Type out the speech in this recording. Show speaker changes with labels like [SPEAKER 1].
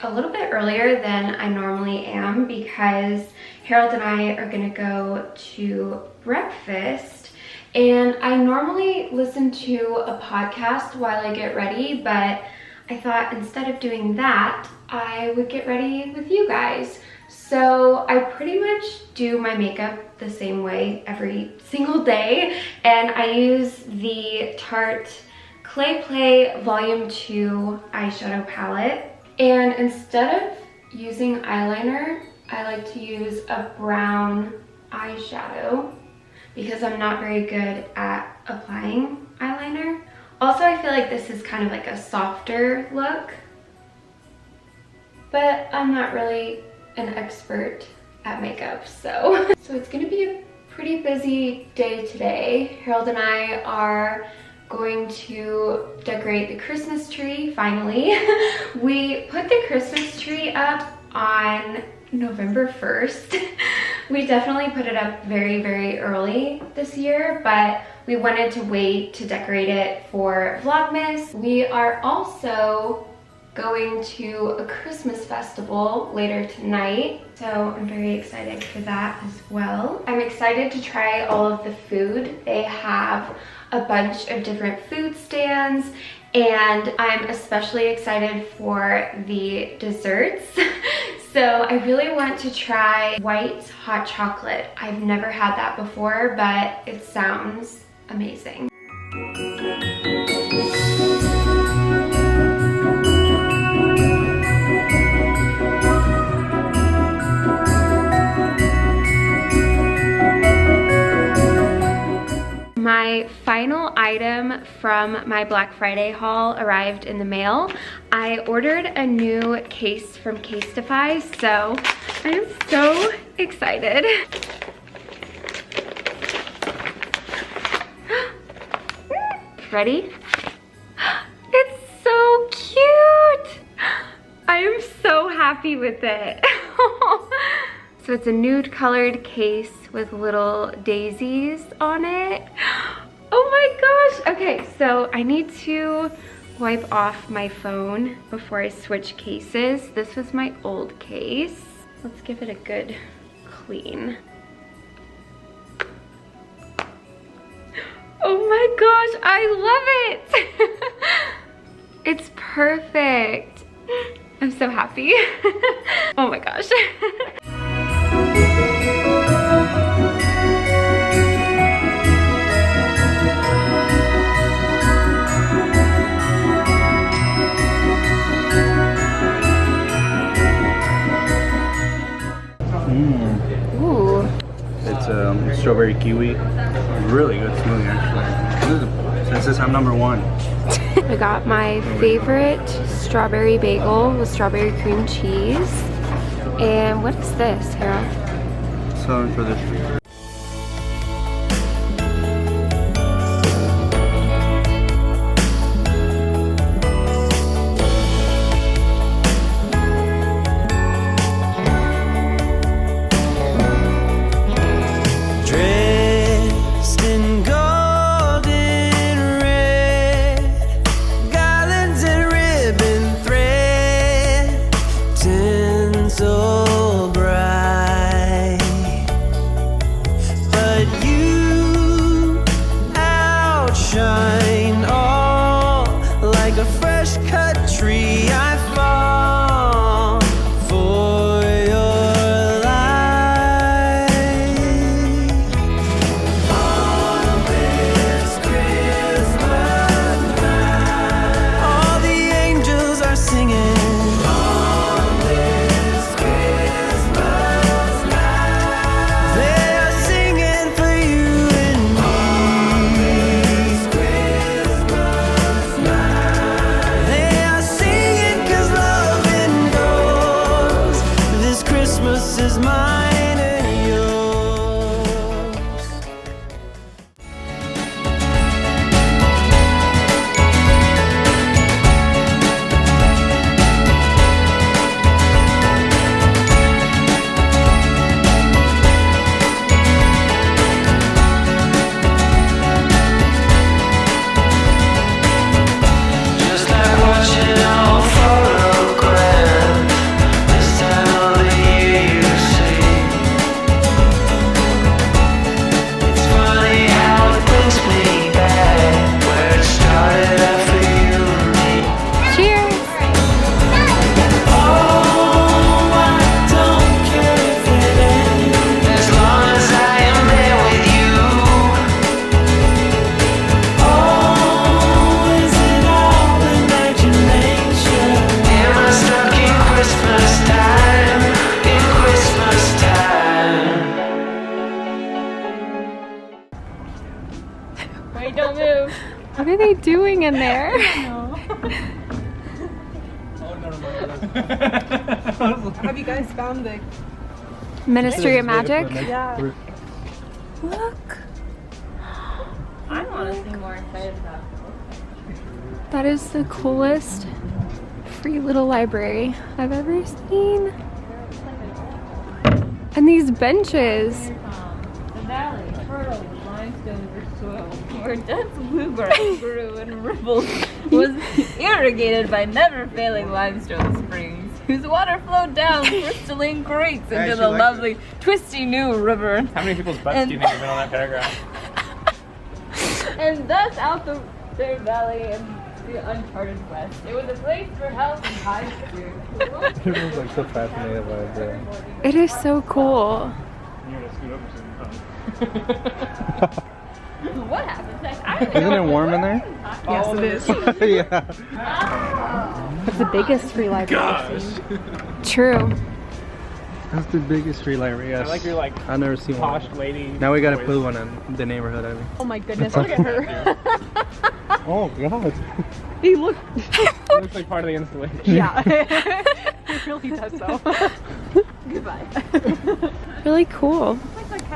[SPEAKER 1] a little bit earlier than I normally am because Harold and I are gonna go to breakfast, and I normally listen to a podcast while I get ready, but I thought instead of doing that, I would get ready with you guys. So I pretty much do my makeup the same way every single day, and I use the Tarte Clay Play Volume 2 eyeshadow palette. And instead of using eyeliner, I like to use a brown eyeshadow because I'm not very good at applying eyeliner. Also, I feel like this is kind of like a softer look, but I'm not really an expert at makeup, so it's gonna be a pretty busy day today. Harold and I are going to decorate the Christmas tree, finally. We put the Christmas tree up on November 1st. We definitely put it up very, very early this year, but we wanted to wait to decorate it for Vlogmas. We are also going to a Christmas festival later tonight, so I'm very excited for that as well. I'm excited to try all of the food. They have a bunch of different food stands, and I'm especially excited for the desserts. So I really want to try white hot chocolate. I've never had that before, but it sounds amazing. My final item from my Black Friday haul arrived in the mail. I ordered a new case from Casetify, so I am so excited. Ready? It's so cute! I am so happy with it. So it's a nude colored case with little daisies on it. Oh my gosh! Okay, so I need to wipe off my phone before I switch cases. This was my old case. Let's give it a good clean. Oh my gosh, I love it! It's perfect. I'm so happy. Oh my gosh. Ooh.
[SPEAKER 2] It's strawberry kiwi. Really good smoothie, actually. This is I'm number one.
[SPEAKER 1] I got my favorite strawberry bagel with strawberry cream cheese. And what is this, Harold?
[SPEAKER 2] Southern tradition.
[SPEAKER 1] What are they doing in there?
[SPEAKER 3] Have you guys found the
[SPEAKER 1] Ministry of Magic?
[SPEAKER 3] Yeah.
[SPEAKER 1] Look.
[SPEAKER 4] I'm honestly more excited about
[SPEAKER 1] That is the coolest free little library I've ever seen. And these benches.
[SPEAKER 4] the valley, fertile with limestone rich soil, where dense bluegrass grew and rippled, was irrigated by never-failing limestone springs, whose water flowed down crystalline creeks into the lovely, twisty new river.
[SPEAKER 5] How many people's butts do you think have been on that paragraph?
[SPEAKER 4] And thus out their valley and the uncharted west. It was a place for health and high spirits.
[SPEAKER 2] Everyone's like so fascinated by it.
[SPEAKER 1] It is so cool.
[SPEAKER 5] You're gonna scoot over soon,
[SPEAKER 4] What happened next? I don't
[SPEAKER 2] Isn't
[SPEAKER 4] know.
[SPEAKER 2] it warm in there?
[SPEAKER 3] Yes, it is.
[SPEAKER 2] Yeah.
[SPEAKER 3] It's the biggest free library I've seen.
[SPEAKER 1] True.
[SPEAKER 2] That's the biggest free library, yes.
[SPEAKER 5] I like your like
[SPEAKER 2] I've never seen one.
[SPEAKER 5] posh lady.
[SPEAKER 2] Now we gotta
[SPEAKER 5] voice.
[SPEAKER 2] put one in the neighborhood, I mean.
[SPEAKER 3] Oh my goodness, look at her.
[SPEAKER 2] Oh god.
[SPEAKER 3] He look.
[SPEAKER 5] It looks like part of the installation.
[SPEAKER 3] Yeah. It really does though. Goodbye.
[SPEAKER 1] Really cool.
[SPEAKER 3] It's like